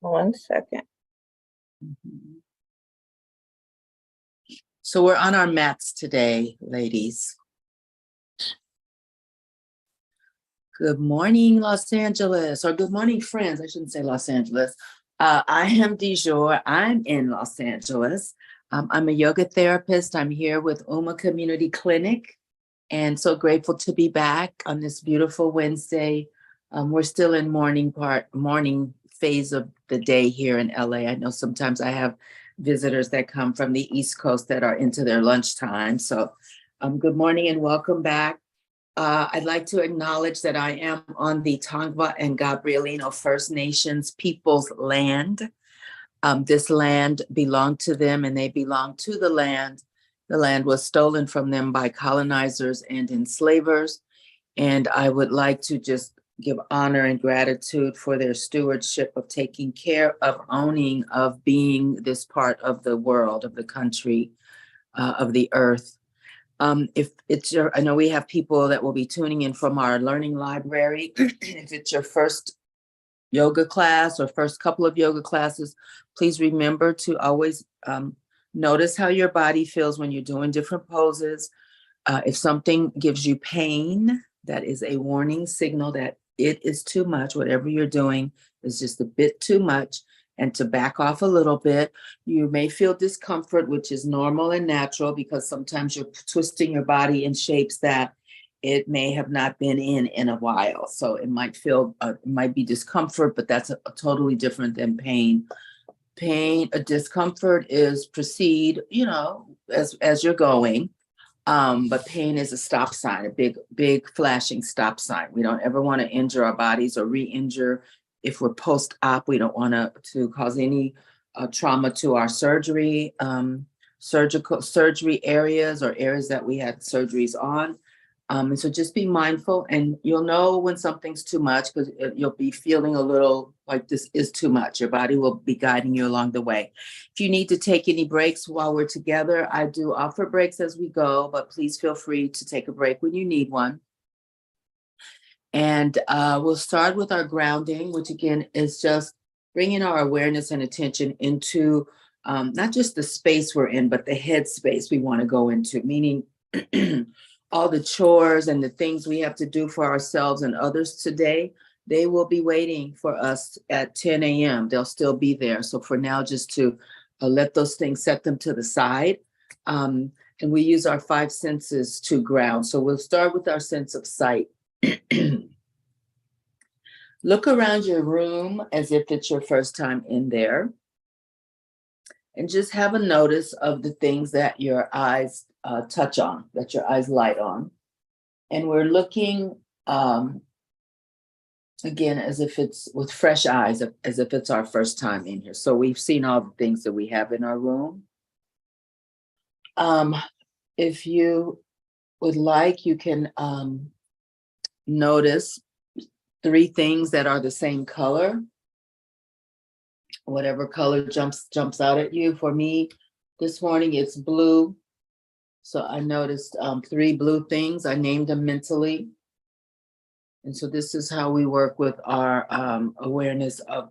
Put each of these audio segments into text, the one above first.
1 second. So we're on our mats today, ladies. Good morning, Los Angeles, or good morning, friends. I shouldn't say Los Angeles. I am DeJur. I'm in Los Angeles. I'm a yoga therapist. I'm here with Uma Community Clinic, and so grateful to be back on this beautiful Wednesday. We're still in morning phase of the day here in LA. I know sometimes I have visitors that come from the East Coast that are into their lunchtime. So good morning and welcome back. I'd like to acknowledge that I am on the Tongva and Gabrielino First Nations people's land. This land belonged to them and they belong to the land. The land was stolen from them by colonizers and enslavers. And I would like to just give honor and gratitude for their stewardship of taking care of owning, of being this part of the world, of the country, of the earth. If it's I know we have people that will be tuning in from our learning library. If it's your first yoga class or first couple of yoga classes, please remember to always notice how your body feels when you're doing different poses. If something gives you pain, that is a warning signal that it is too much. Whatever you're doing is just a bit too much, and to back off a little bit. You may feel discomfort, which is normal and natural because sometimes you're twisting your body in shapes that it may have not been in a while. So it might feel, it might be discomfort, but that's a totally different than pain. A discomfort is proceed, as you're going. But pain is a stop sign, a big flashing stop sign. We don't ever want to injure our bodies or re-injure. If we're post-op, we don't want to cause any trauma to our surgery areas or areas that we had surgeries on. And so just be mindful, and you'll know when something's too much because you'll be feeling a little like this is too much. Your body will be guiding you along the way. If you need to take any breaks while we're together, I do offer breaks as we go, but please feel free to take a break when you need one. And we'll start with our grounding, which again is just bringing our awareness and attention into not just the space we're in, but the head space we want to go into, meaning all the chores and the things we have to do for ourselves and others today, they will be waiting for us at 10 a.m. They'll still be there. So for now, just to let those things, set them to the side. And we use our 5 senses to ground. So we'll start with our sense of sight. Look around your room as if it's your first time in there. And just have a notice of the things that your eyes touch on, that your eyes light on. And we're looking, again, as if it's with fresh eyes, as if it's our first time in here. So we've seen all the things that we have in our room. If you would like, you can notice 3 things that are the same color. Whatever color jumps out at you. For me, this morning it's blue. So I noticed 3 blue things. I named them mentally. And so this is how we work with our awareness of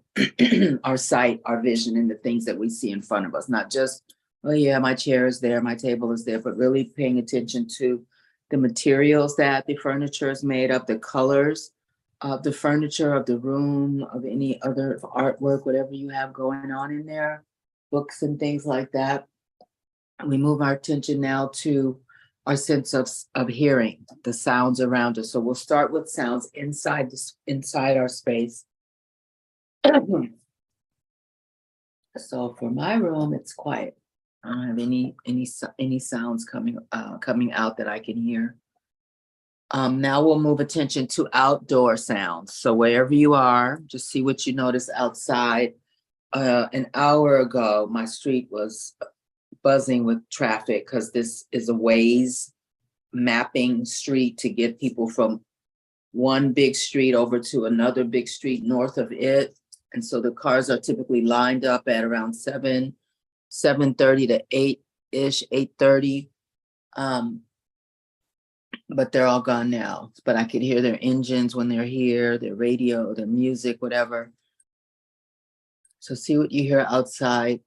our sight, our vision, and the things that we see in front of us. Not just, oh yeah, my chair is there, my table is there, but really paying attention to the materials that the furniture is made of, the colors of the furniture, of the room, of any other artwork, whatever you have going on in there, books and things like that. And we move our attention now to our sense of hearing, the sounds around us. So we'll start with sounds inside our space. So for my room, it's quiet. I don't have any sounds coming out that I can hear. Now we'll move attention to outdoor sounds. So wherever you are, just see what you notice outside. An hour ago, my street was buzzing with traffic because this is a Waze mapping street to get people from one big street over to another big street north of it. And so the cars are typically lined up at around 7:30 to 8-ish, 8:30. but they're all gone now. But I could hear their engines when they're here, their radio, their music, whatever. So see what you hear outside.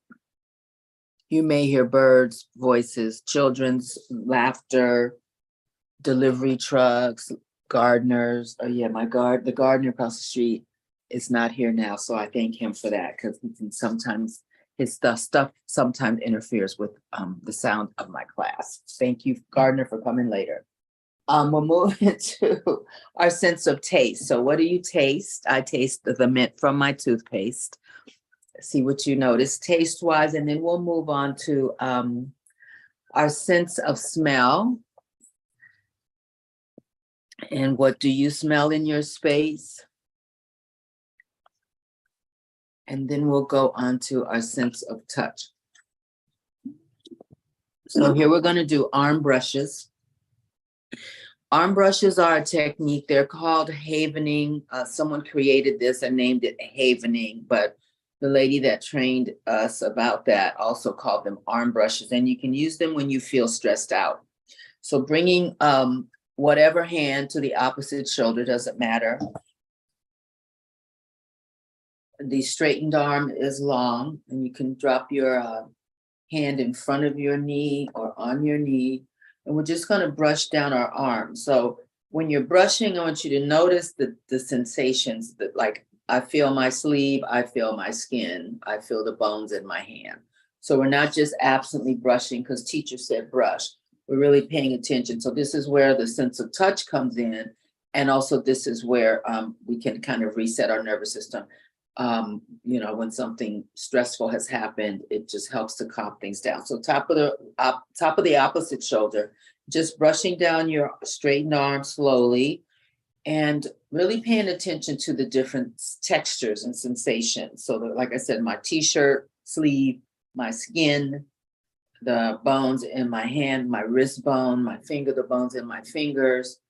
You may hear birds' voices, children's laughter, delivery trucks, gardeners. Oh yeah, the gardener across the street is not here now. So I thank him for that, because sometimes his stuff sometimes interferes with the sound of my class. Thank you, gardener, for coming later. We'll move into our sense of taste. So what do you taste? I taste the mint from my toothpaste. See what you notice taste-wise, and then we'll move on to our sense of smell. And what do you smell in your space? And then we'll go on to our sense of touch. So here we're going to do arm brushes. Arm brushes are a technique. They're called havening. Someone created this and named it havening, but the lady that trained us about that also called them arm brushes. And you can use them when you feel stressed out. So bringing whatever hand to the opposite shoulder, doesn't matter. The straightened arm is long, and you can drop your hand in front of your knee or on your knee. And we're just going to brush down our arm. So when you're brushing, I want you to notice the sensations that, like, I feel my sleeve, I feel my skin, I feel the bones in my hand. So we're not just absently brushing because teacher said brush. We're really paying attention. So this is where the sense of touch comes in. And also this is where we can kind of reset our nervous system. When something stressful has happened, it just helps to calm things down. So top of the opposite shoulder, just brushing down your straightened arm slowly and really paying attention to the different textures and sensations. So that, like I said, my t-shirt sleeve, my skin, the bones in my hand, my wrist bone, my finger, the bones in my fingers.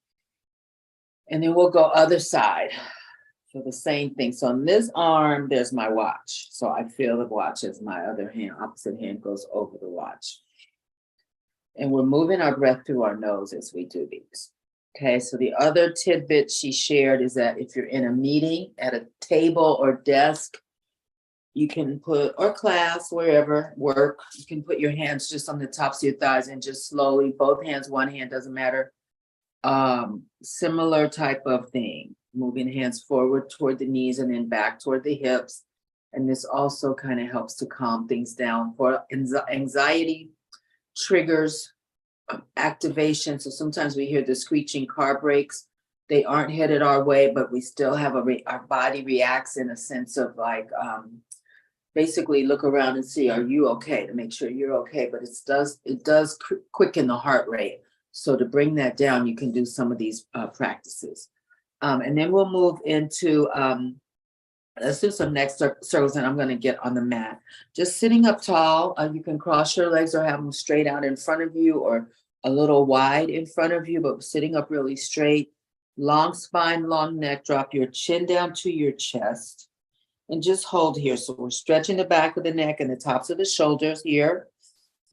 And then we'll go other side. So the same thing. So on this arm, there's my watch. So I feel the watch as my other hand, opposite hand goes over the watch. And we're moving our breath through our nose as we do these. Okay, so the other tidbit she shared is that if you're in a meeting at a table or desk, you can put, or class, wherever, work, you can put your hands just on the tops of your thighs and just slowly, both hands, one hand, doesn't matter. Similar type of thing, moving hands forward toward the knees and then back toward the hips. And this also kind of helps to calm things down for anxiety, triggers, activation. So sometimes we hear the screeching car brakes. They aren't headed our way, but we still have our body reacts in a sense of like, basically look around and see, are you okay, to make sure you're okay. But it does quicken the heart rate. So to bring that down, you can do some of these practices. And then we'll move into, let's do some neck circles, and I'm going to get on the mat. Just sitting up tall, you can cross your legs or have them straight out in front of you or a little wide in front of you, but sitting up really straight. Long spine, long neck, drop your chin down to your chest and just hold here. So we're stretching the back of the neck and the tops of the shoulders here.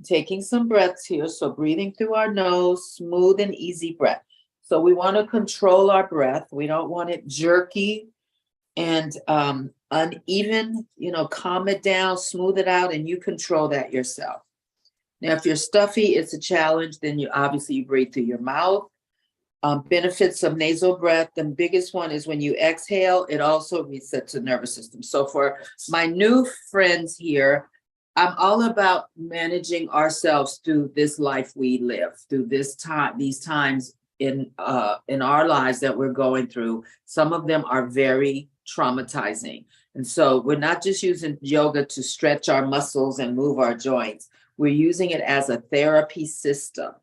Taking some breaths here. So breathing through our nose, smooth and easy breath. So we want to control our breath. We don't want it jerky and uneven, calm it down, smooth it out, and you control that yourself. Now, if you're stuffy, it's a challenge, then you breathe through your mouth. Benefits of nasal breath. The biggest one is when you exhale, it also resets the nervous system. So for my new friends here, I'm all about managing ourselves through this life we live, through these times in our lives that we're going through. Some of them are very traumatizing. And so we're not just using yoga to stretch our muscles and move our joints. We're using it as a therapy system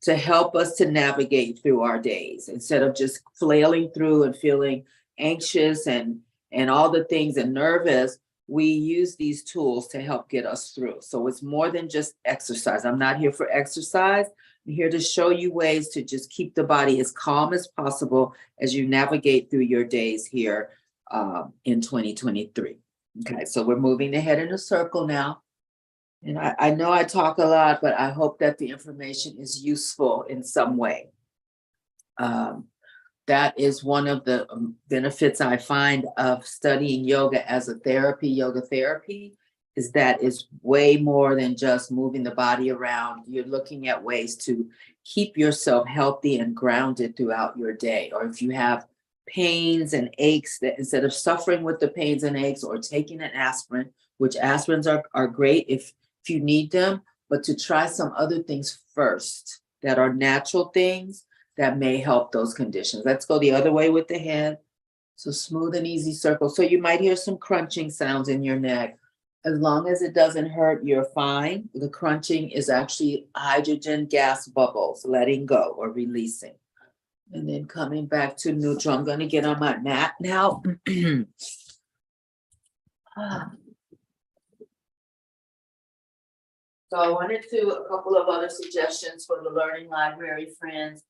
to help us to navigate through our days instead of just flailing through and feeling anxious and all the things and nervous. We use these tools to help get us through. So it's more than just exercise. I'm not here for exercise. I'm here to show you ways to just keep the body as calm as possible as you navigate through your days here in 2023. Okay, so we're moving the head in a circle now. And I know I talk a lot, but I hope that the information is useful in some way. That is one of the benefits I find of studying yoga as a therapy. Yoga therapy is that it's way more than just moving the body around. You're looking at ways to keep yourself healthy and grounded throughout your day. Or if you have pains and aches, that instead of suffering with the pains and aches or taking an aspirin, which aspirins are great if you need them, but to try some other things first that are natural things that may help those conditions. Let's go the other way with the head. So smooth and easy circle. So you might hear some crunching sounds in your neck. As long as it doesn't hurt, you're fine. The crunching is actually hydrogen gas bubbles letting go or releasing. And then coming back to neutral. I'm going to get on my mat now. So I wanted to a couple of other suggestions for the Learning Library friends.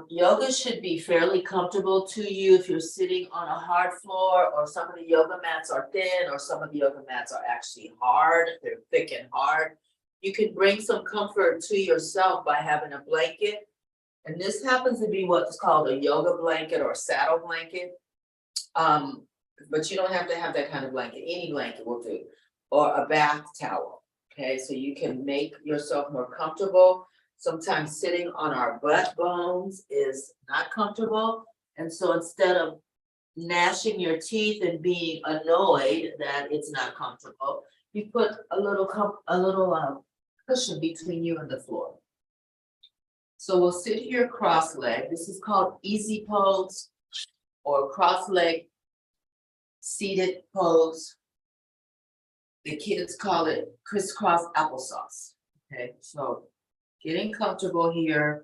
Yoga should be fairly comfortable to you if you're sitting on a hard floor, or some of the yoga mats are thin, or some of the yoga mats are actually hard. They're thick and hard. You can bring some comfort to yourself by having a blanket. And this happens to be what's called a yoga blanket or saddle blanket. But you don't have to have that kind of blanket. Any blanket will do, or a bath towel. Okay, so you can make yourself more comfortable. Sometimes sitting on our butt bones is not comfortable. And so instead of gnashing your teeth and being annoyed that it's not comfortable, you put a little cushion between you and the floor. So we'll sit here cross-legged. This is called easy pose or cross-leg seated pose. The kids call it crisscross applesauce. Okay, so getting comfortable here.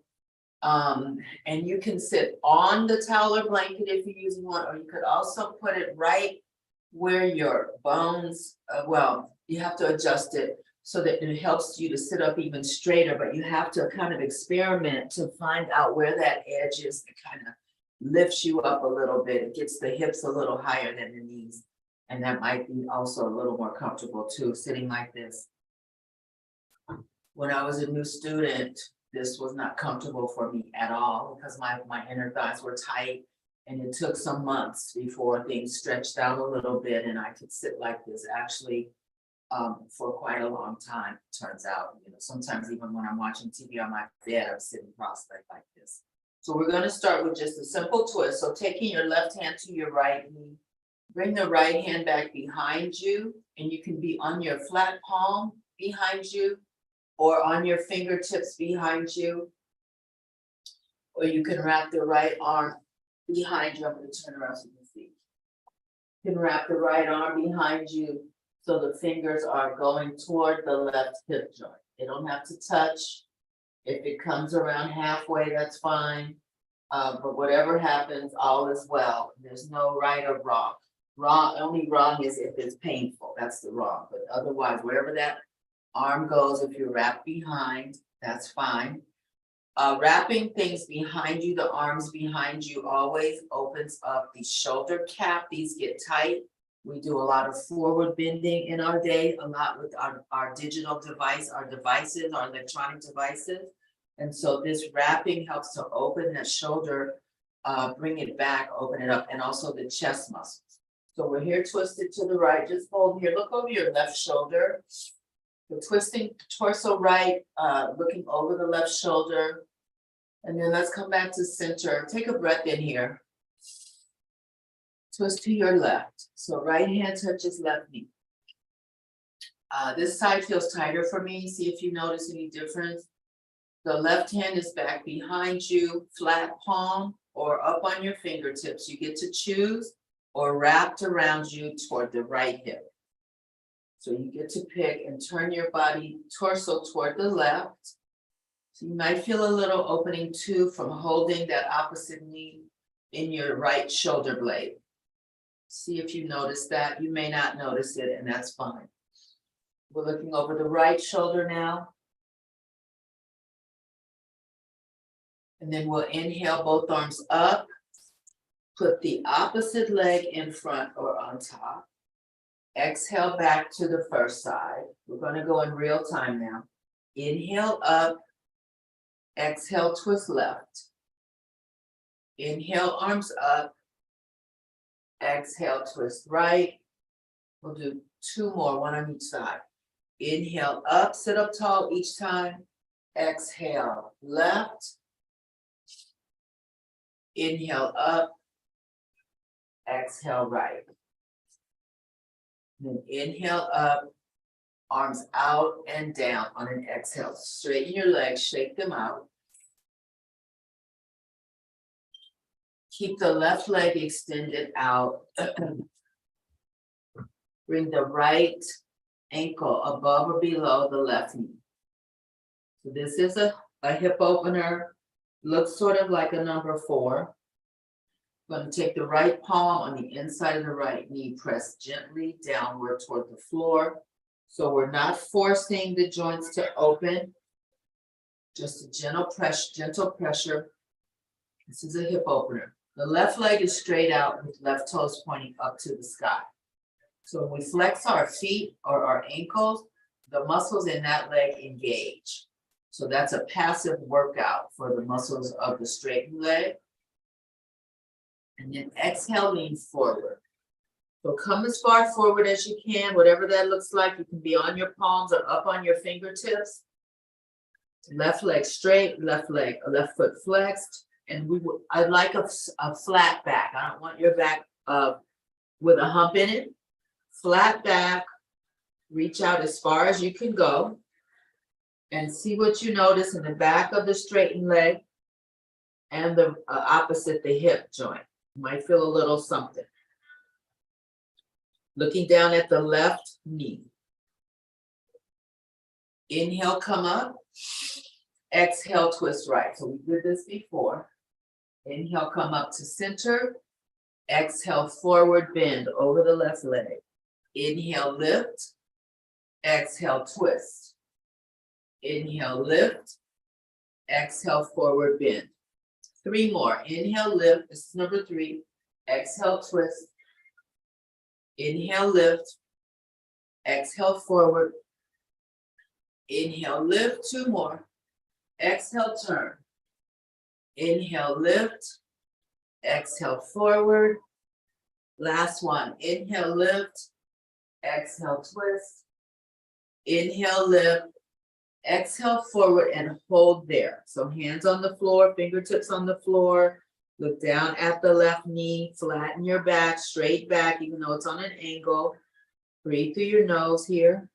And you can sit on the towel or blanket if you're using one, or you could also put it right where your bones, well, you have to adjust it so that it helps you to sit up even straighter, but you have to kind of experiment to find out where that edge is that kind of lifts you up a little bit. It gets the hips a little higher than the knees. And that might be also a little more comfortable too, sitting like this. When I was a new student, this was not comfortable for me at all because my inner thighs were tight, and it took some months before things stretched out a little bit and I could sit like this actually for quite a long time. Turns out, sometimes even when I'm watching TV on my bed, I'm sitting cross-legged like this. So we're going to start with just a simple twist. So taking your left hand to your right knee, bring the right hand back behind you, and you can be on your flat palm behind you or on your fingertips behind you. Or you can wrap the right arm behind you. I'm going to turn around so you can see. You can wrap the right arm behind you so the fingers are going toward the left hip joint. They don't have to touch. If it comes around halfway, that's fine. But whatever happens, all is well. There's no right or wrong. Only wrong is if it's painful. That's the wrong. But otherwise, wherever that arm goes, if you're wrapped behind, that's fine. Wrapping things behind you, the arms behind you, always opens up the shoulder cap. These get tight. We do a lot of forward bending in our day, a lot with our digital device, our devices, our electronic devices. And so this wrapping helps to open that shoulder, bring it back, open it up, and also the chest muscles. So we're here twisted to the right. Just hold here. Look over your left shoulder. So twisting torso right, looking over the left shoulder. And then let's come back to center. Take a breath in here. Twist to your left. So right hand touches left knee. This side feels tighter for me. See if you notice any difference. The left hand is back behind you, flat palm or up on your fingertips. You get to choose, or wrapped around you toward the right hip. So you get to pick and turn your body torso toward the left. So you might feel a little opening too from holding that opposite knee in your right shoulder blade. See if you notice that. You may not notice it, and that's fine. We're looking over the right shoulder now. And then we'll inhale both arms up. Put the opposite leg in front or on top. Exhale back to the first side. We're going to go in real time now. Inhale up. Exhale, twist left. Inhale, arms up. Exhale, twist right. We'll do 2 more, 1 on each side. Inhale up, sit up tall each time. Exhale, left. Inhale up. Exhale, right. Then inhale up, arms out and down on an exhale. Straighten your legs, shake them out. Keep the left leg extended out. Bring the right ankle above or below the left knee. So this is a hip opener. Looks sort of like a number 4. Going to take the right palm on the inside of the right knee, press gently downward toward the floor. So we're not forcing the joints to open, just a gentle pressure. This is a hip opener. The left leg is straight out with left toes pointing up to the sky. So when we flex our feet or our ankles, the muscles in that leg engage. So that's a passive workout for the muscles of the straightened leg. And then exhale, lean forward. So come as far forward as you can, whatever that looks like. You can be on your palms or up on your fingertips. Left leg straight, left foot flexed. And I'd like a flat back. I don't want your back with a hump in it. Flat back, reach out as far as you can go. And see what you notice in the back of the straightened leg and the opposite the hip joint. You might feel a little something. Looking down at the left knee. Inhale, come up. Exhale, twist right. So we did this before. Inhale, come up to center. Exhale, forward bend over the left leg. Inhale, lift. Exhale, twist. Inhale, lift. Exhale, forward bend. 3 more. Inhale, lift. This is number 3. Exhale, twist. Inhale, lift. Exhale, forward. Inhale, lift. 2 more. Exhale, turn. Inhale, lift. Exhale, forward. Last one. Inhale, lift. Exhale, twist. Inhale, lift. Exhale, forward and hold there. So hands on the floor, fingertips on the floor. Look down at the left knee. Flatten your back, straight back, even though it's on an angle. Breathe through your nose here.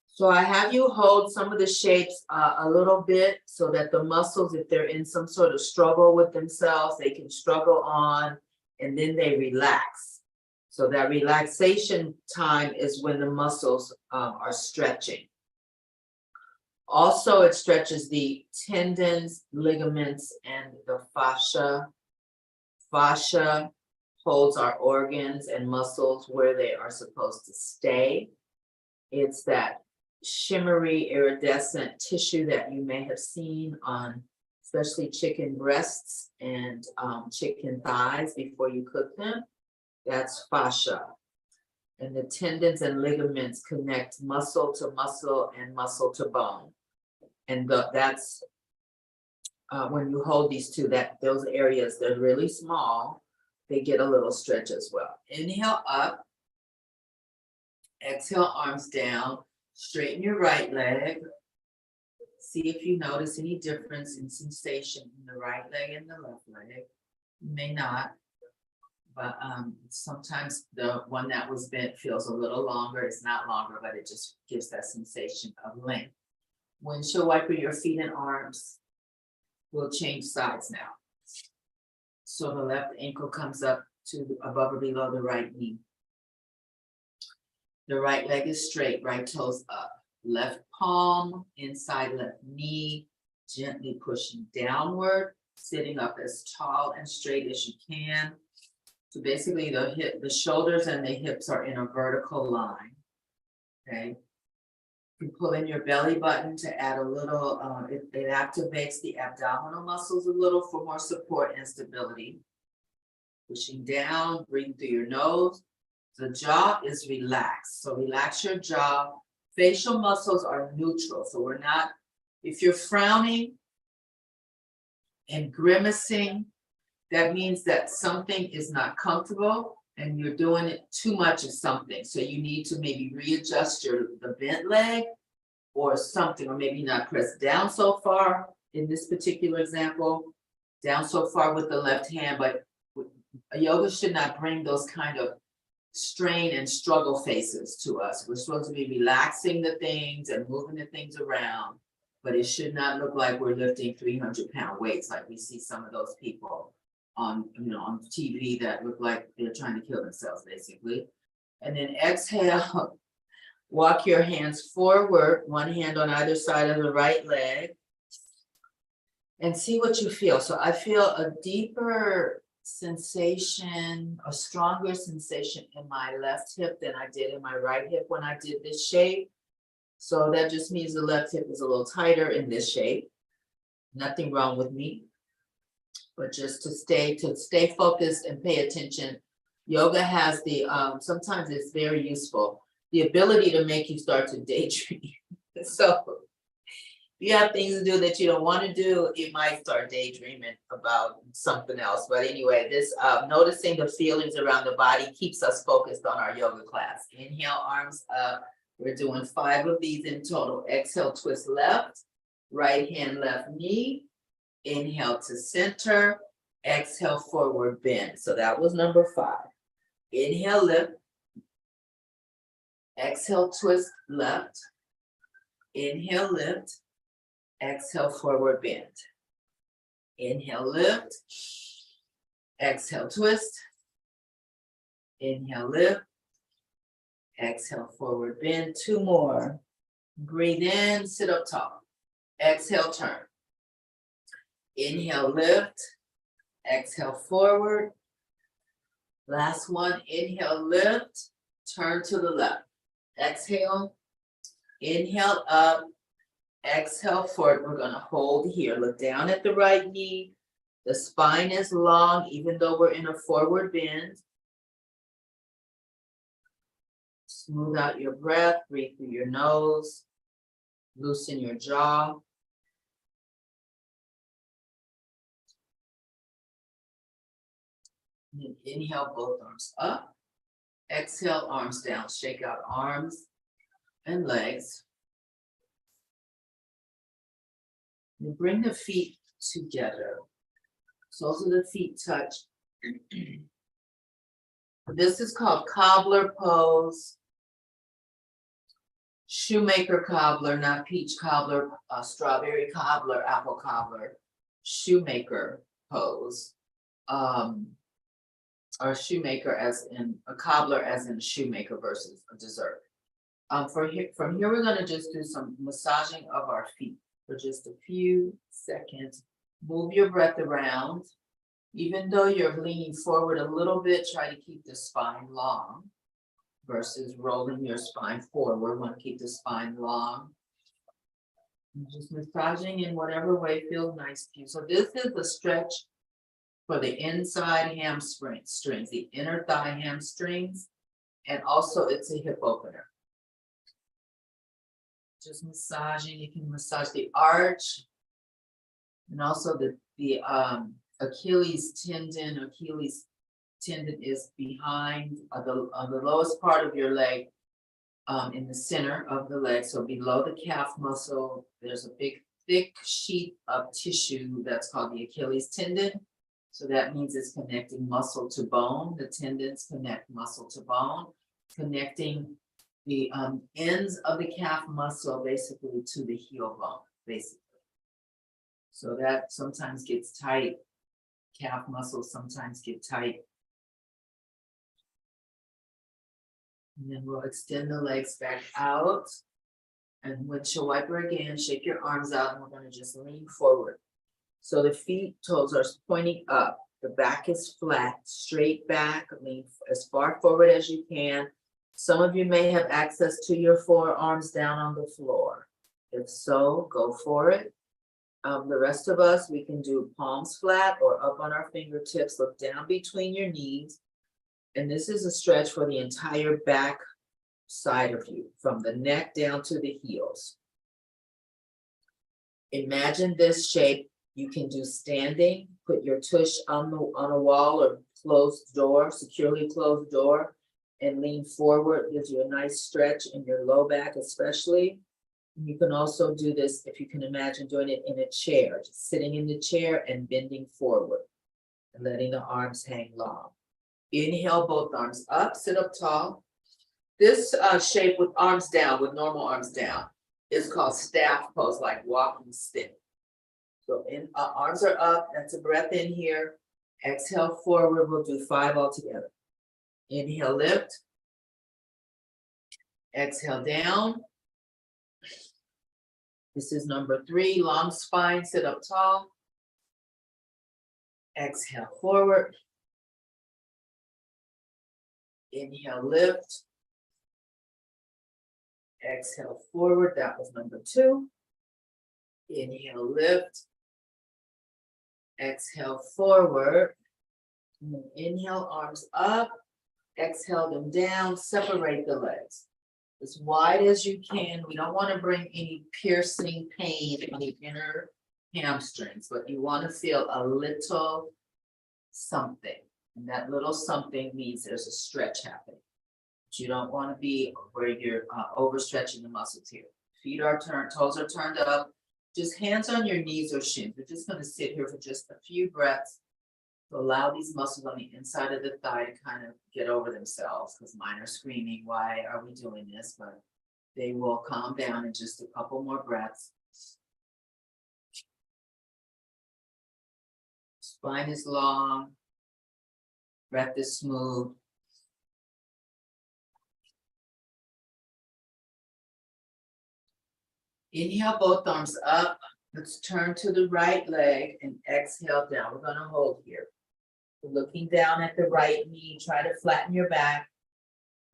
So I have you hold some of the shapes a little bit so that the muscles, if they're in some sort of struggle with themselves, they can struggle on and then they relax. So that relaxation time is when the muscles are stretching. Also, it stretches the tendons, ligaments, and the fascia. Fascia holds our organs and muscles where they are supposed to stay. It's that shimmery, iridescent tissue that you may have seen on especially chicken breasts and chicken thighs before you cook them. That's fascia. And the tendons and ligaments connect muscle to muscle and muscle to bone. And that's when you hold these two, those areas, they're really small, they get a little stretch as well. Inhale up. Exhale, arms down. Straighten your right leg. See if you notice any difference in sensation in the right leg and the left leg. You may not. But sometimes the one that was bent feels a little longer. It's not longer, but it just gives that sensation of length. Windshield wiper your feet and arms. We'll change sides now. So the left ankle comes up to above or below the right knee. The right leg is straight, right toes up. Left palm inside left knee, gently pushing downward, sitting up as tall and straight as you can. So basically the shoulders and the hips are in a vertical line, okay? You pull in your belly button to add a little, it activates the abdominal muscles a little for more support and stability. Pushing down, breathing through your nose. The jaw is relaxed, so relax your jaw. Facial muscles are neutral, so we're not, if you're frowning and grimacing, that means that something is not comfortable and you're doing it too much of something. So you need to maybe readjust the bent leg or something, or maybe not press down so far in this particular example, down so far with the left hand, but yoga should not bring those kind of strain and struggle faces to us. We're supposed to be relaxing the things and moving the things around, but it should not look like we're lifting 300-pound weights like we see some of those people on, on TV that look like they're trying to kill themselves, basically. And then exhale, walk your hands forward, one hand on either side of the right leg, and see what you feel. So I feel a deeper sensation, a stronger sensation in my left hip than I did in my right hip when I did this shape. So that just means the left hip is a little tighter in this shape. Nothing wrong with me, but just to stay focused and pay attention. Yoga has the, sometimes it's very useful, the ability to make you start to daydream. So if you have things to do that you don't want to do, you might start daydreaming about something else. But anyway, this noticing the feelings around the body keeps us focused on our yoga class. Inhale, arms up. We're doing 5 of these in total. Exhale, twist left, right hand, left knee. Inhale to center. Exhale, forward bend. So that was number 5. Inhale, lift. Exhale, twist left. Inhale, lift. Exhale, forward bend. Inhale, lift. Exhale, twist. Inhale, lift. Exhale, forward bend. 2 more. Breathe in, sit up tall. Exhale, turn. Inhale, lift. Exhale, forward. Last one. Inhale, lift. Turn to the left. Exhale. Inhale, up. Exhale, forward. We're going to hold here. Look down at the right knee. The spine is long, even though we're in a forward bend. Smooth out your breath. Breathe through your nose. Loosen your jaw. And then inhale, both arms up. Exhale, arms down. Shake out arms and legs. And bring the feet together. Soles of the feet touch. This is called cobbler pose. Shoemaker cobbler, not peach cobbler, strawberry cobbler, apple cobbler. Shoemaker pose. Or shoemaker as in a cobbler as in a shoemaker versus a dessert. From here we're going to just do some massaging of our feet for just a few seconds. Move your breath around. Even though you're leaning forward a little bit, try to keep the spine long versus rolling your spine forward. We want to keep the spine long. And just massaging in whatever way feels nice to you. So this is a stretch for the inside hamstrings, the inner thigh hamstrings, and also it's a hip opener. Just massaging, you can massage the arch and also the Achilles tendon. Achilles tendon is behind on the lowest part of your leg, in the center of the leg. So below the calf muscle, there's a big thick sheet of tissue that's called the Achilles tendon. So that means it's connecting muscle to bone. The tendons connect muscle to bone, connecting the ends of the calf muscle basically to the heel bone, basically. So that sometimes gets tight. Calf muscles sometimes get tight. And then we'll extend the legs back out. And windshield wiper again, shake your arms out, and we're going to just lean forward. So the feet, toes are pointing up. The back is flat, straight back. Lean as far forward as you can. Some of you may have access to your forearms down on the floor. If so, go for it. The rest of us, we can do palms flat or up on our fingertips, look down between your knees. And this is a stretch for the entire back side of you, from the neck down to the heels. Imagine this shape. You can do standing, put your tush on a wall or closed door, securely closed door, and lean forward. Gives you a nice stretch in your low back especially. You can also do this if you can imagine doing it in a chair, just sitting in the chair and bending forward and letting the arms hang long. Inhale, both arms up, sit up tall. This shape with arms down, with normal arms down, is called staff pose, like walking stick. So arms are up, that's a breath in here. Exhale forward, we'll do 5 altogether. Inhale, lift. Exhale down. This is number 3, long spine, sit up tall. Exhale forward. Inhale, lift. Exhale forward, that was number 2. Inhale, lift. Exhale forward. And then inhale, arms up. Exhale them down, separate the legs as wide as you can. We don't want to bring any piercing pain in the inner hamstrings, but you want to feel a little something. And that little something means there's a stretch happening. But you don't want to be where you're overstretching the muscles here. Feet are turned, toes are turned up. Just hands on your knees or shins. We're just going to sit here for just a few breaths to allow these muscles on the inside of the thigh to kind of get over themselves, because mine are screaming, why are we doing this? But they will calm down in just a couple more breaths. Spine is long. Breath is smooth. Inhale, both arms up. Let's turn to the right leg and exhale down. We're going to hold here. Looking down at the right knee, try to flatten your back.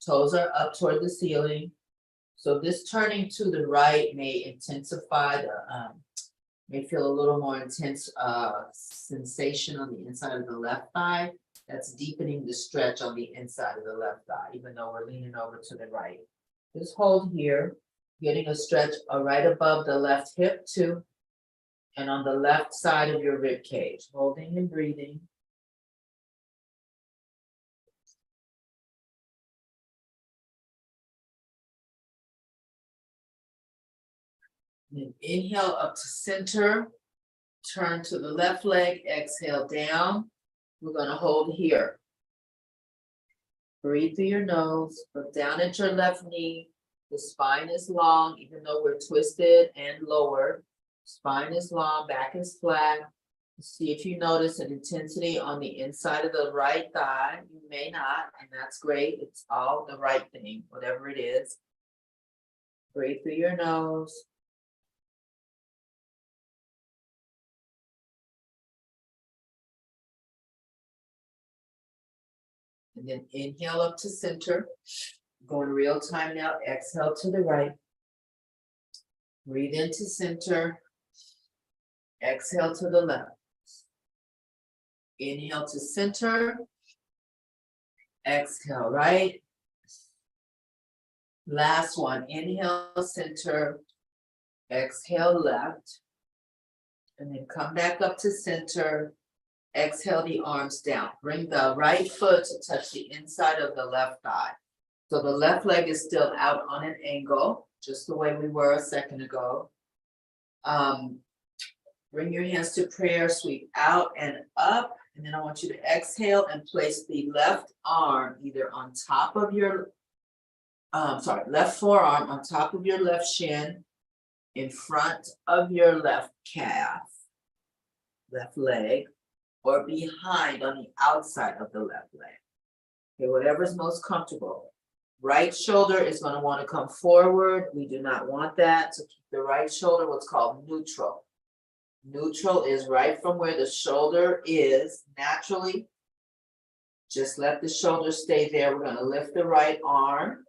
Toes are up toward the ceiling. So this turning to the right may intensify may feel a little more intense sensation on the inside of the left thigh. That's deepening the stretch on the inside of the left thigh, even though we're leaning over to the right. Just hold here, getting a stretch right above the left hip too, and on the left side of your rib cage, holding and breathing. And inhale up to center, turn to the left leg, exhale down. We're going to hold here. Breathe through your nose, look down at your left knee. The spine is long, even though we're twisted and lowered. Spine is long, back is flat. See if you notice an intensity on the inside of the right thigh. You may not, and that's great. It's all the right thing, whatever it is. Breathe through your nose. And then inhale up to center. Going real time now. Exhale to the right. Breathe into center. Exhale to the left. Inhale to center. Exhale right. Last one. Inhale center. Exhale left. And then come back up to center. Exhale the arms down. Bring the right foot to touch the inside of the left thigh. So the left leg is still out on an angle, just the way we were a second ago. Bring your hands to prayer, sweep out and up. And then I want you to exhale and place the left arm either on top of your, left forearm on top of your left shin, in front of your left calf, left leg, or behind on the outside of the left leg. Okay, whatever's most comfortable. Right shoulder is going to want to come forward. We do not want that. So keep the right shoulder what's called neutral. Neutral is right from where the shoulder is naturally. Just let the shoulder stay there. We're going to lift the right arm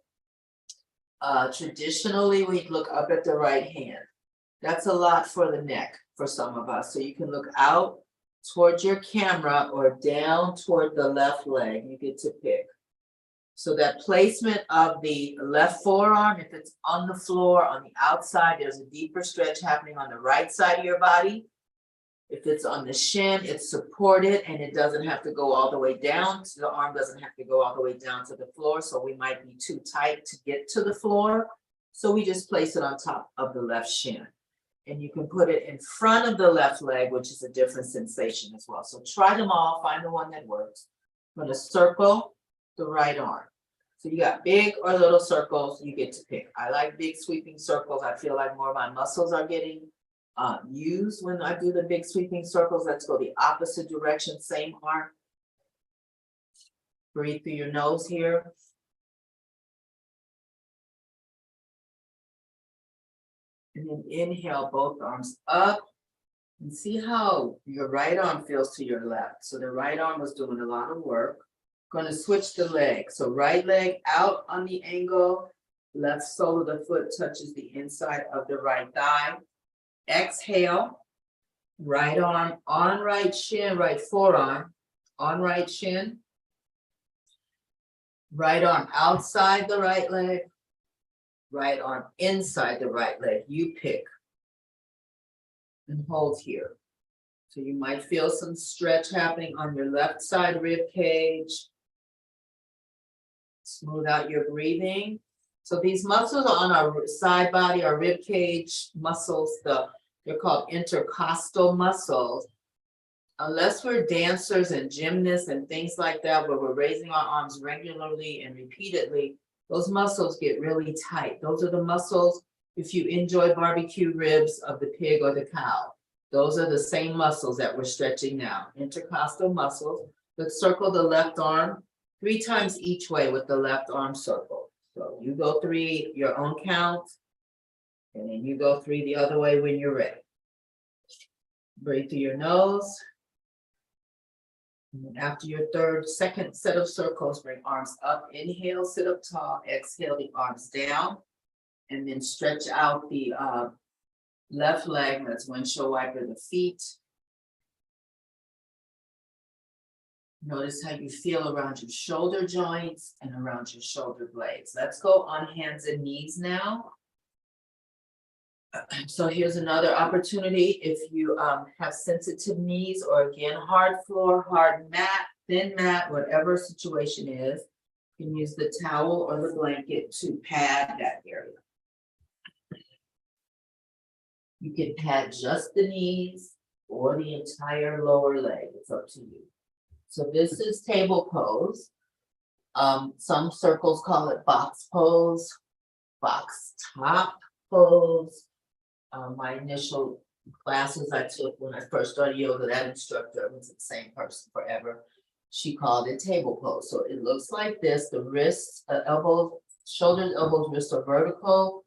Traditionally, we look up at the right hand. That's a lot for the neck for some of us. So you can look out towards your camera or down toward the left leg. You get to pick. So that placement of the left forearm, if it's on the floor, on the outside, there's a deeper stretch happening on the right side of your body. If it's on the shin, it's supported and it doesn't have to go all the way down. So the arm doesn't have to go all the way down to the floor. So we might be too tight to get to the floor. So we just place it on top of the left shin. And you can put it in front of the left leg, which is a different sensation as well. So try them all, find the one that works. I'm going to circle the right arm. So you got big or little circles, you get to pick. I like big sweeping circles. I feel like more of my muscles are getting used when I do the big sweeping circles. Let's go the opposite direction, same arm. Breathe through your nose here. And then inhale both arms up and see how your right arm feels to your left. So the right arm was doing a lot of work. Going to switch the leg. So right leg out on the angle, left sole of the foot touches the inside of the right thigh. Exhale, right arm on right shin, right forearm on right shin. Right arm outside the right leg. Right arm inside the right leg. You pick and hold here. So you might feel some stretch happening on your left side rib cage. Smooth out your breathing. So these muscles on our side body, our rib cage muscles, they're called intercostal muscles. Unless we're dancers and gymnasts and things like that, where we're raising our arms regularly and repeatedly, those muscles get really tight. Those are the muscles, if you enjoy barbecue ribs of the pig or the cow, those are the same muscles that we're stretching now, intercostal muscles. Let's circle the left arm 3 times each way with the left arm circle. So you go 3, your own count, and then you go 3 the other way when you're ready. Breathe through your nose. And after your second set of circles, bring arms up. Inhale, sit up tall. Exhale, the arms down. And then stretch out the left leg. That's windshield wiper the feet. Notice how you feel around your shoulder joints and around your shoulder blades. Let's go on hands and knees now. So here's another opportunity. If you have sensitive knees, or again, hard floor, hard mat, thin mat, whatever situation is, you can use the towel or the blanket to pad that area. You can pad just the knees or the entire lower leg. It's up to you. So this is table pose. Some circles call it box pose, box top pose. My initial classes I took when I first started yoga, that instructor was the same person forever. She called it table pose. So it looks like this. The wrists, elbows, shoulders, elbows, wrists are vertical,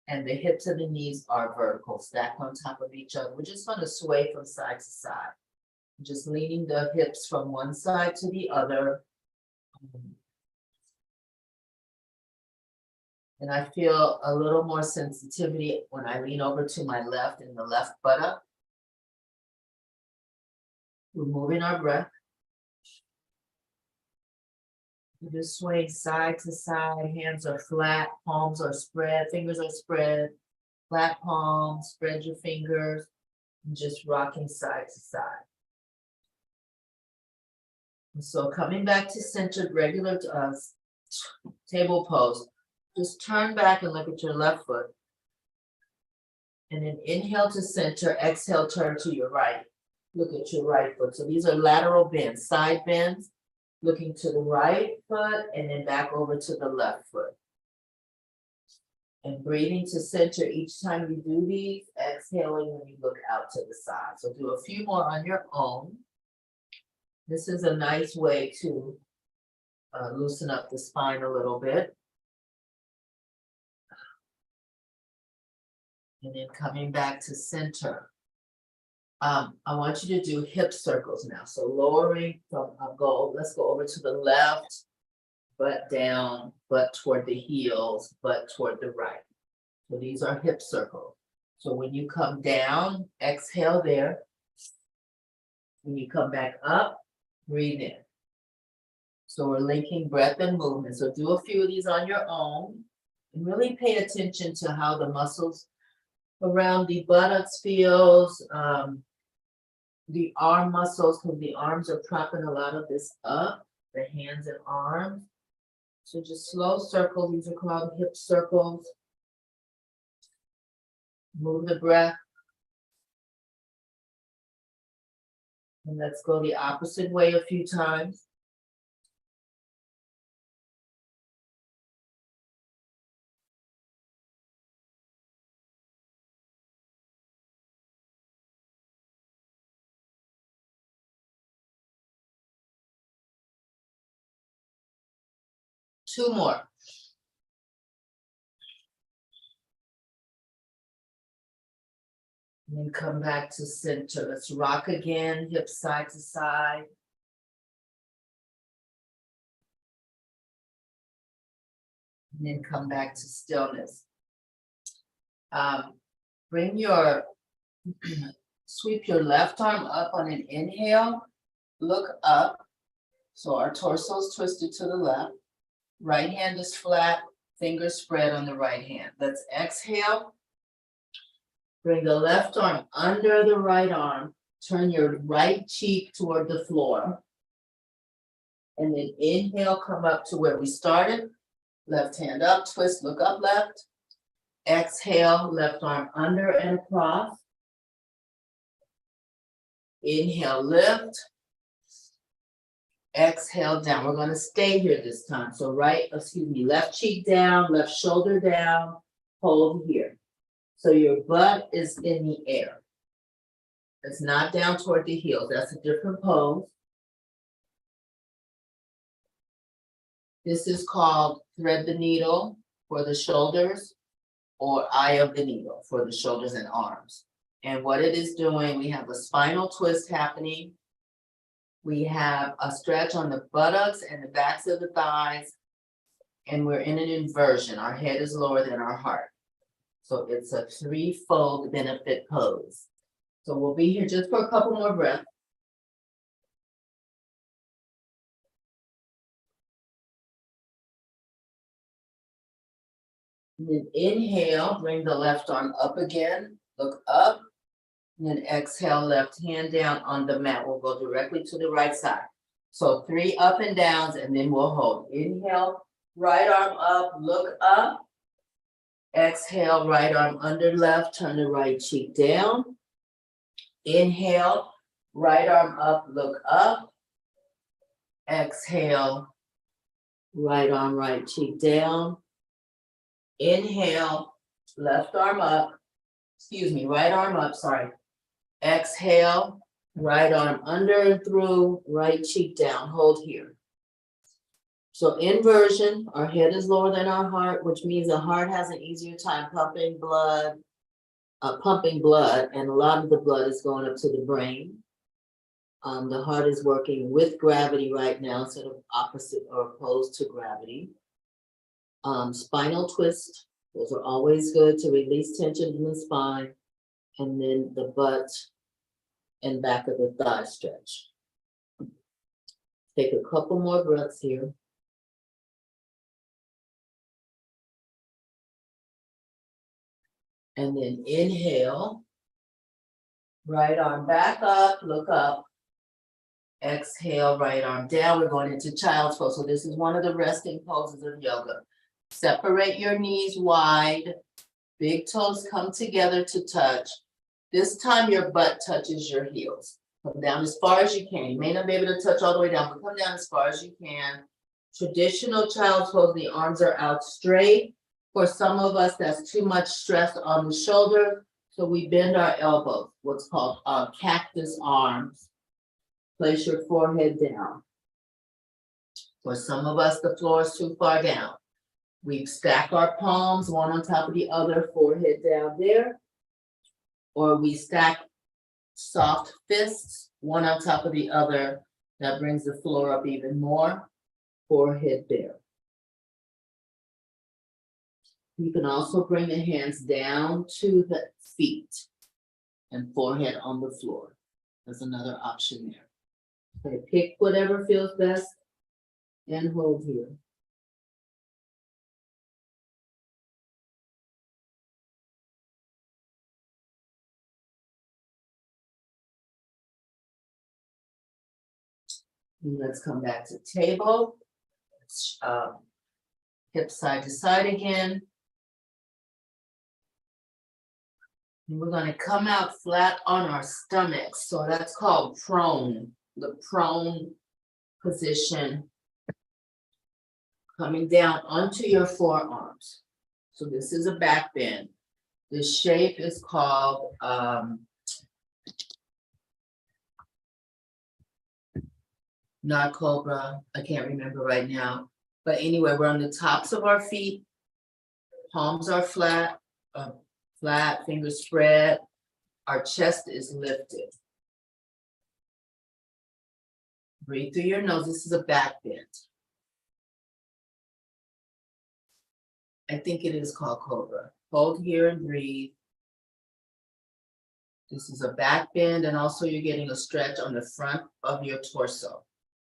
and the hips and the knees are vertical, stacked on top of each other. We're just going to sway from side to side. Just leaning the hips from one side to the other. And I feel a little more sensitivity when I lean over to my left in the left buttock. We're moving our breath. We're just swaying side to side. Hands are flat, palms are spread, fingers are spread. Flat palms, spread your fingers, and just rocking side to side. And so coming back to centered regular table pose. Just turn back and look at your left foot. And then inhale to center, exhale, turn to your right. Look at your right foot. So these are lateral bends, side bends, looking to the right foot and then back over to the left foot. And breathing to center each time you do these, exhaling when you look out to the side. So do a few more on your own. This is a nice way to loosen up the spine a little bit. And then coming back to center. I want you to do hip circles now. So lowering from let's go over to the left. butt down, butt toward the heels, butt toward the right. So these are hip circles. So when you come down, exhale there. When you come back up, breathe in. So we're linking breath and movement. So do a few of these on your own and really pay attention to how the muscles around the buttocks feels, the arm muscles, because the arms are propping a lot of this up, the hands and arms. So just slow circles, these are called hip circles. Move the breath. And let's go the opposite way a few times. Two more. And then come back to center. Let's rock again, hips side to side. And then come back to stillness. Bring your, sweep your left arm up on an inhale, look up. So our torso is twisted to the left. Right hand is flat, fingers spread on the right hand. Let's exhale. Bring the left arm under the right arm. Turn your right cheek toward the floor. And then inhale, come up to where we started. Left hand up, twist, look up left. Exhale, left arm under and across. Inhale, lift. Exhale down. We're going to stay here this time. So left cheek down, left shoulder down, hold here. So your butt is in the air. It's not down toward the heels. That's a different pose. This is called thread the needle for the shoulders or eye of the needle for the shoulders and arms. And what it is doing, we have a spinal twist happening. We have a stretch on the buttocks and the backs of the thighs, and we're in an inversion. Our head is lower than our heart. So it's a threefold benefit pose. So we'll be here just for a couple more breaths. And then inhale, bring the left arm up again, look up. And then exhale, left hand down on the mat. We'll go directly to the right side. So 3 up and downs, and then we'll hold. Inhale, right arm up, look up. Exhale, right arm under left, turn the right cheek down. Inhale, right arm up, look up. Exhale, right arm, right cheek down. Inhale, left arm up, right arm up, sorry. Exhale, right arm under and through, right cheek down, hold here. So inversion, our head is lower than our heart, which means the heart has an easier time pumping blood, and a lot of the blood is going up to the brain. The heart is working with gravity right now instead of opposite or opposed to gravity. Spinal twist, those are always good to release tension in the spine. And then the butt and back of the thigh stretch. Take a couple more breaths here. And then inhale. Right arm back up, look up. Exhale, right arm down. We're going into child's pose. So this is one of the resting poses of yoga. Separate your knees wide. Big toes come together to touch. This time your butt touches your heels. Come down as far as you can. You may not be able to touch all the way down, but come down as far as you can. Traditional child's pose, the arms are out straight. For some of us, that's too much stress on the shoulder, so we bend our elbows, what's called cactus arms. Place your forehead down. For some of us, the floor is too far down. We stack our palms, one on top of the other, forehead down there. Or we stack soft fists, one on top of the other. That brings the floor up even more, forehead there. You can also bring the hands down to the feet and forehead on the floor. There's another option there. Okay, pick whatever feels best and hold here. And let's come back to table. Hip side to side again. And we're gonna come out flat on our stomachs. So that's called prone, the prone position. Coming down onto your forearms. So this is a back bend. This shape is called not cobra, I can't remember right now. But anyway, we're on the tops of our feet. Palms are flat, fingers spread. Our chest is lifted. Breathe through your nose. This is a back bend. I think it is called cobra. Hold here and breathe. This is a back bend, and also you're getting a stretch on the front of your torso.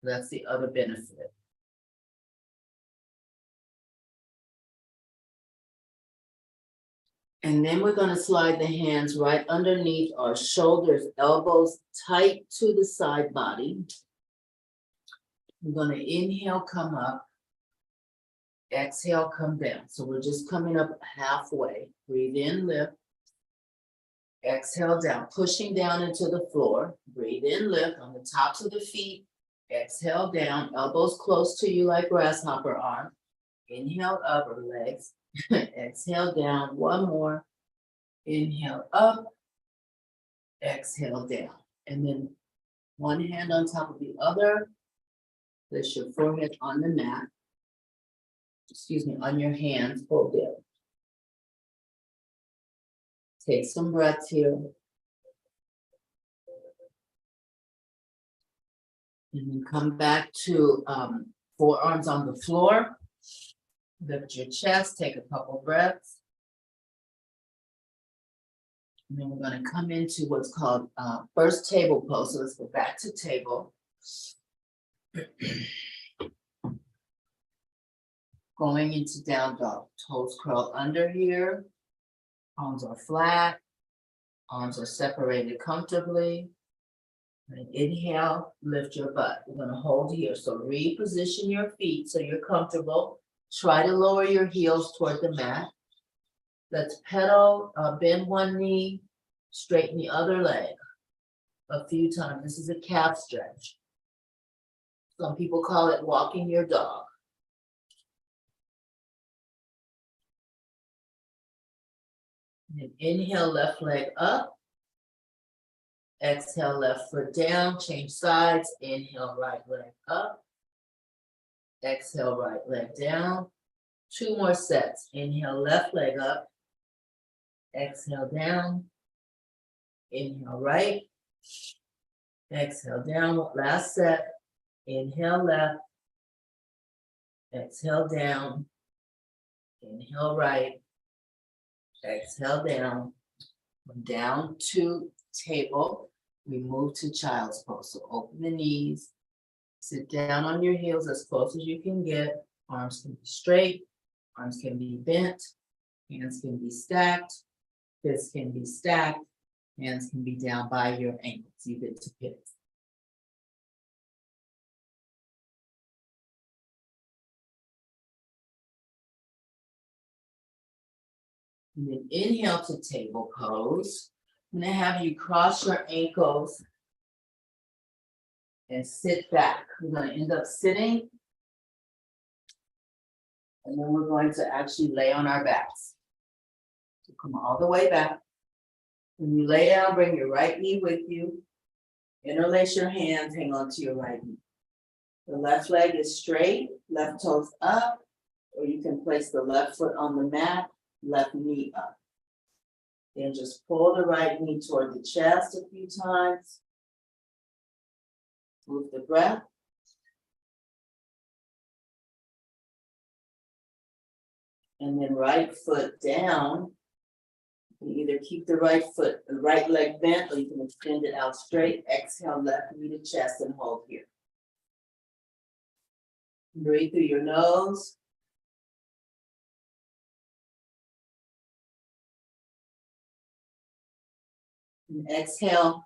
That's the other benefit. And then we're going to slide the hands right underneath our shoulders, elbows tight to the side body. We're going to inhale, come up. Exhale, come down. So we're just coming up halfway. Breathe in, lift. Exhale down, pushing down into the floor. Breathe in, lift on the tops of the feet. Exhale down, elbows close to you like grasshopper arm. Inhale up, or legs. Exhale down, one more. Inhale up. Exhale down. And then one hand on top of the other. Place your forehead on the mat. Excuse me, on your hands, hold it. Take some breaths here. And then come back to forearms on the floor. Lift your chest, take a couple breaths. And then we're going to come into what's called first table pose. So let's go back to table. Going into down dog. Toes curl under here. Arms are flat. Arms are separated comfortably. And inhale, lift your butt. We're going to hold here. So reposition your feet so you're comfortable. Try to lower your heels toward the mat. Let's pedal, bend one knee, straighten the other leg a few times. This is a calf stretch. Some people call it walking your dog. And inhale, left leg up. Exhale, left foot down, change sides. Inhale, right leg up. Exhale, right leg down. 2 more sets. Inhale, left leg up. Exhale, down. Inhale, right. Exhale, down. Last set. Inhale, left. Exhale, down. Inhale, right. Exhale, down. Down to table. We move to child's pose. So open the knees. Sit down on your heels as close as you can get. Arms can be straight. Arms can be bent. Hands can be stacked. Fists can be stacked. Hands can be down by your ankles. You get to pick. And then inhale to table pose. I'm going to have you cross your ankles and sit back. We're going to end up sitting. And then we're going to actually lay on our backs. So come all the way back. When you lay down, bring your right knee with you. Interlace your hands, hang on to your right knee. The left leg is straight, left toes up, or you can place the left foot on the mat, left knee up. Then just pull the right knee toward the chest a few times. Move the breath. And then right foot down. You either keep the right foot, the right leg bent, or you can extend it out straight. Exhale, left knee to chest and hold here. Breathe through your nose. And exhale,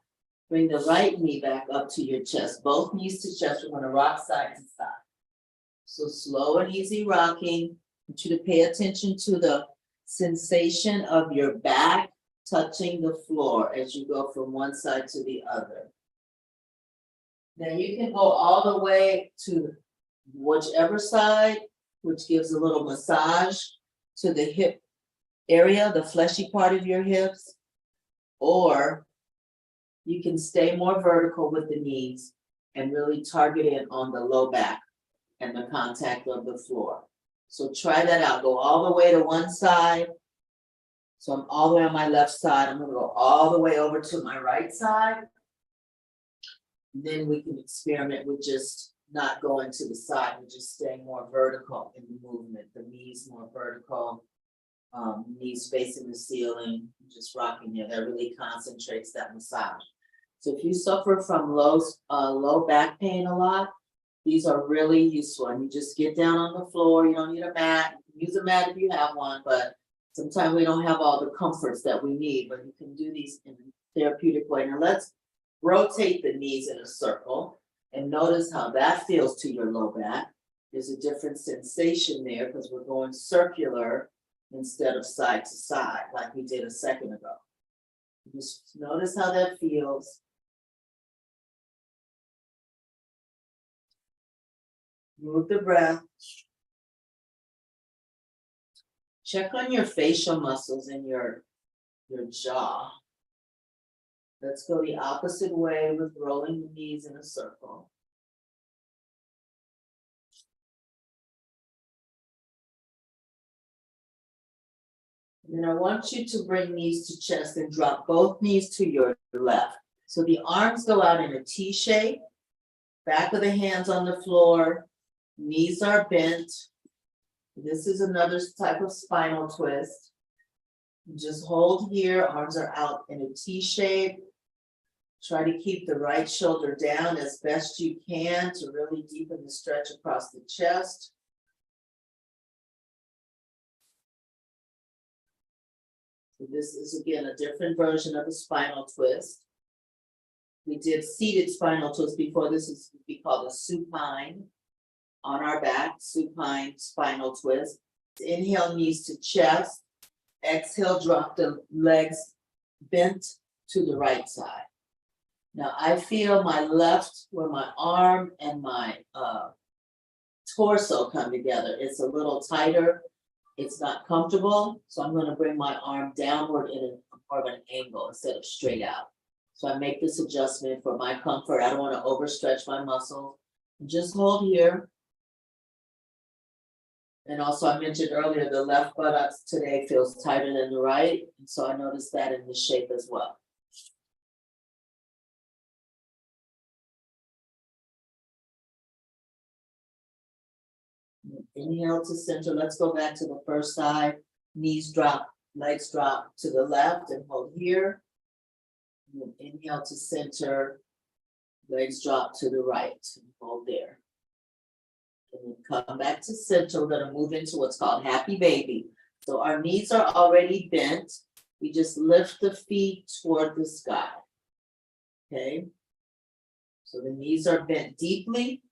bring the right knee back up to your chest. Both knees to chest. We're going to rock side to side. So slow and easy rocking. I want you to pay attention to the sensation of your back touching the floor as you go from one side to the other. Then you can go all the way to whichever side, which gives a little massage to the hip area, the fleshy part of your hips, or you can stay more vertical with the knees and really target it on the low back and the contact of the floor. So try that out. Go all the way to one side. So I'm all the way on my left side. I'm going to go all the way over to my right side. And then we can experiment with just not going to the side, but just staying more vertical in the movement. The knees more vertical, knees facing the ceiling, just rocking there. That really concentrates that massage. So if you suffer from low back pain a lot, these are really useful. And you just get down on the floor. You don't need a mat. You can use a mat if you have one, but sometimes we don't have all the comforts that we need, but you can do these in a therapeutic way. Now let's rotate the knees in a circle and notice how that feels to your low back. There's a different sensation there because we're going circular instead of side to side like we did a second ago. Just notice how that feels. Move the breath. Check on your facial muscles in your jaw. Let's go the opposite way with rolling the knees in a circle. And then I want you to bring knees to chest and drop both knees to your left. So the arms go out in a T shape, back of the hands on the floor, knees are bent. This is another type of spinal twist. Just hold here, arms are out in a T shape. Try to keep the right shoulder down as best you can to really deepen the stretch across the chest. So this is again a different version of a spinal twist. We did seated spinal twist before. This is what we call the supine on our back, supine spinal twist. Inhale, knees to chest. Exhale, drop the legs bent to the right side. Now I feel my left, where my arm and my torso come together. It's a little tighter. It's not comfortable. So I'm going to bring my arm downward in more of an angle instead of straight out. So I make this adjustment for my comfort. I don't want to overstretch my muscles. Just hold here. And also I mentioned earlier, the left buttocks today feels tighter than the right. And so I noticed that in the shape as well. Inhale to center. Let's go back to the first side. Knees drop, legs drop to the left and hold here. And inhale to center. Legs drop to the right and hold there. And then come back to center. We're going to move into what's called happy baby. So our knees are already bent. We just lift the feet toward the sky. Okay. So the knees are bent deeply,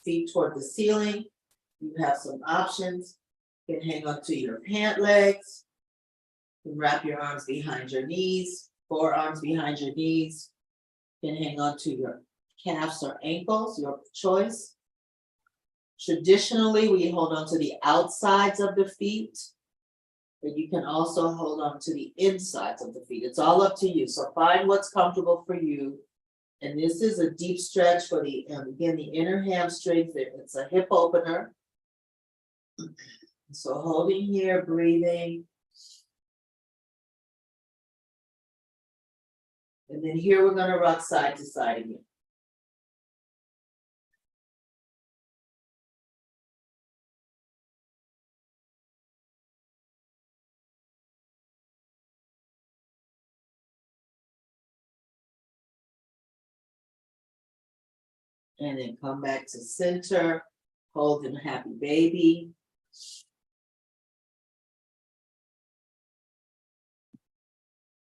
feet toward the ceiling. You have some options. You can hang onto your pant legs. You can wrap your arms behind your knees, forearms behind your knees. You can hang onto your calves or ankles, your choice. Traditionally, we hold on to the outsides of the feet, but you can also hold on to the insides of the feet. It's all up to you. So find what's comfortable for you. And this is a deep stretch for the, again, the inner hamstrings. It's a hip opener. So holding here, breathing. And then here we're going to rock side to side again. And then come back to center, holding happy baby.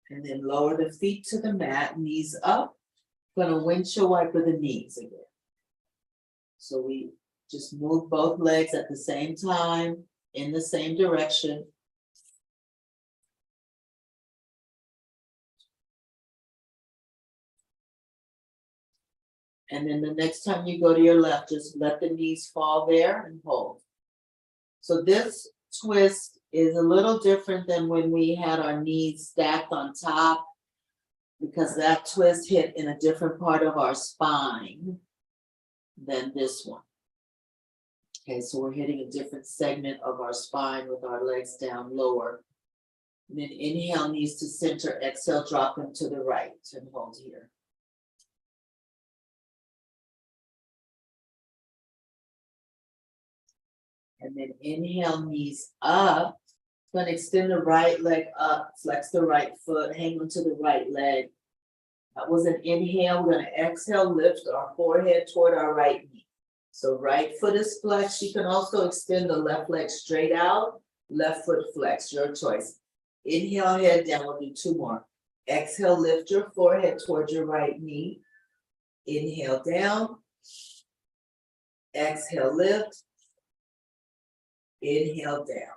And then lower the feet to the mat, knees up. Gonna windshield wiper the knees again. So we just move both legs at the same time, in the same direction. And then the next time you go to your left, just let the knees fall there and hold. So this twist is a little different than when we had our knees stacked on top, because that twist hit in a different part of our spine than this one. Okay, so we're hitting a different segment of our spine with our legs down lower. And then inhale, knees to center, exhale, drop them to the right and hold here. And then inhale, knees up. Gonna extend the right leg up, flex the right foot, hang onto the right leg. That was an inhale. We're gonna exhale, lift our forehead toward our right knee. So right foot is flexed. You can also extend the left leg straight out, left foot flex, your choice. Inhale, head down, we'll do two more. Exhale, lift your forehead toward your right knee. Inhale down. Exhale, lift. Inhale down.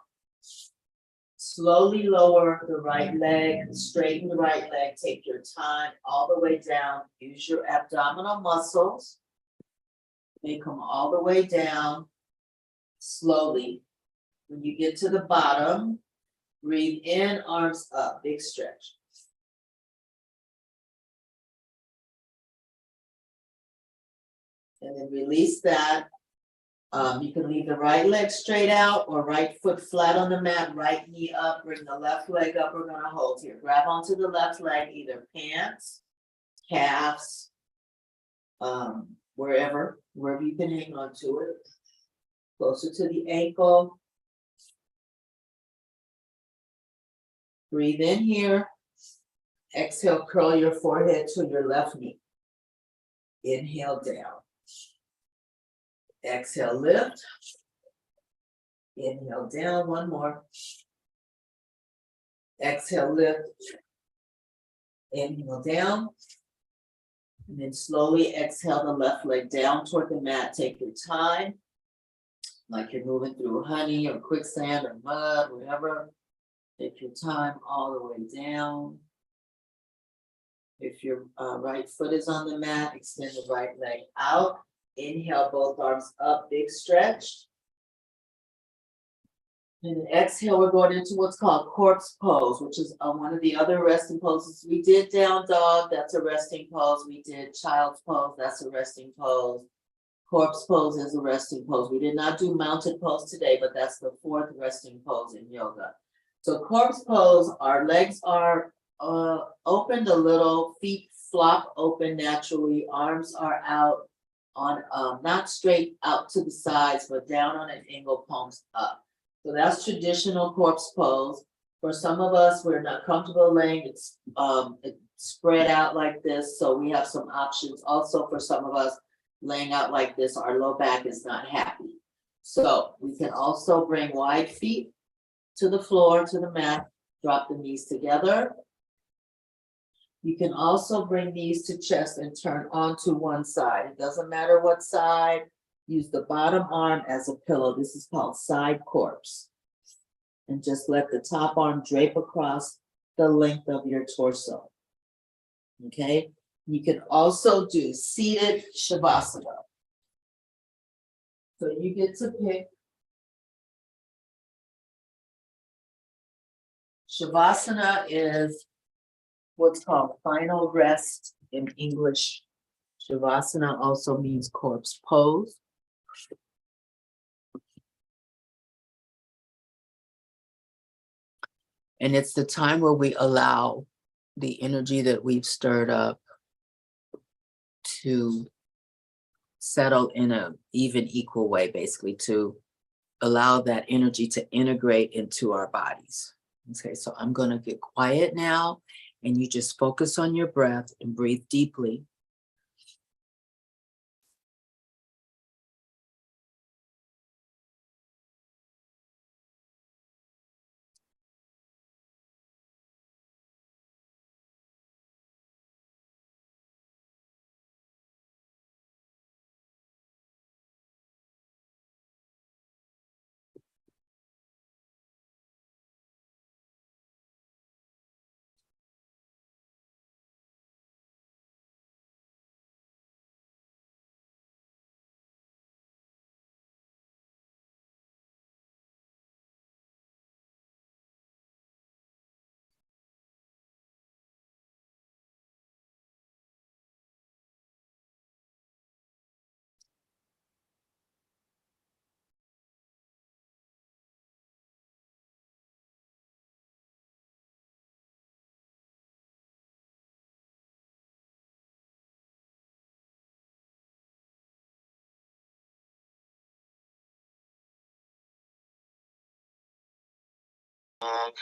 Slowly lower the right leg, straighten the right leg, take your time all the way down. Use your abdominal muscles. Make them all the way down slowly. When you get to the bottom, breathe in, arms up, big stretch. And then release that. You can leave the right leg straight out or right foot flat on the mat, right knee up, bring the left leg up. We're gonna hold here. Grab onto the left leg, either pants, calves, wherever you can hang on to it. Closer to the ankle. Breathe in here. Exhale, curl your forehead to your left knee. Inhale down. Exhale, lift. Inhale down, one more. Exhale, lift. Inhale down. And then slowly exhale the left leg down toward the mat. Take your time, like you're moving through honey or quicksand or mud, whatever. Take your time all the way down. If your right foot is on the mat, extend the right leg out. Inhale, both arms up, big stretch. And exhale, we're going into what's called corpse pose, which is one of the other resting poses. We did down dog, that's a resting pose. We did child's pose, that's a resting pose. Corpse pose is a resting pose. We did not do mounted pose today, but that's the fourth resting pose in yoga. So corpse pose, our legs are opened a little, feet flop open naturally, arms are out on not straight out to the sides, but down on an angle, palms up. So that's traditional corpse pose. For some of us, we're not comfortable laying it's spread out like this, so we have some options. Also, for some of us, laying out like this, our low back is not happy. So we can also bring wide feet to the floor, to the mat, drop the knees together. You can also bring knees to chest and turn onto one side. It doesn't matter what side. Use the bottom arm as a pillow. This is called side corpse. And just let the top arm drape across the length of your torso. Okay? You can also do seated shavasana. So you get to pick. Shavasana is what's called final rest in English. Shavasana also means corpse pose. And it's the time where we allow the energy that we've stirred up to settle in an even equal way, basically, to allow that energy to integrate into our bodies. Okay, so I'm going to get quiet now, and you just focus on your breath and breathe deeply.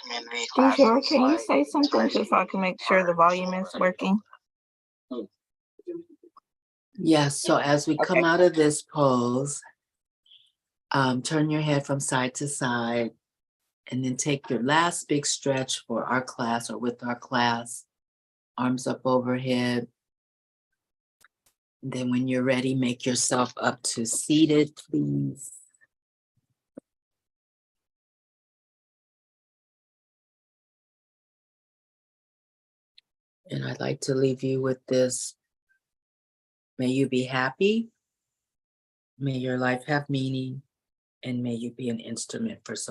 community DeJur, classes. can you Like, say something just so I can make sure the volume is working? Yes, so as we come Okay. out of this pose, turn your head from side to side, and then take your last big stretch for our class or with our class. Arms up overhead. And then when you're ready, make yourself up to seated, please. And I'd like to leave you with this. May you be happy. May your life have meaning. And may you be an instrument for social.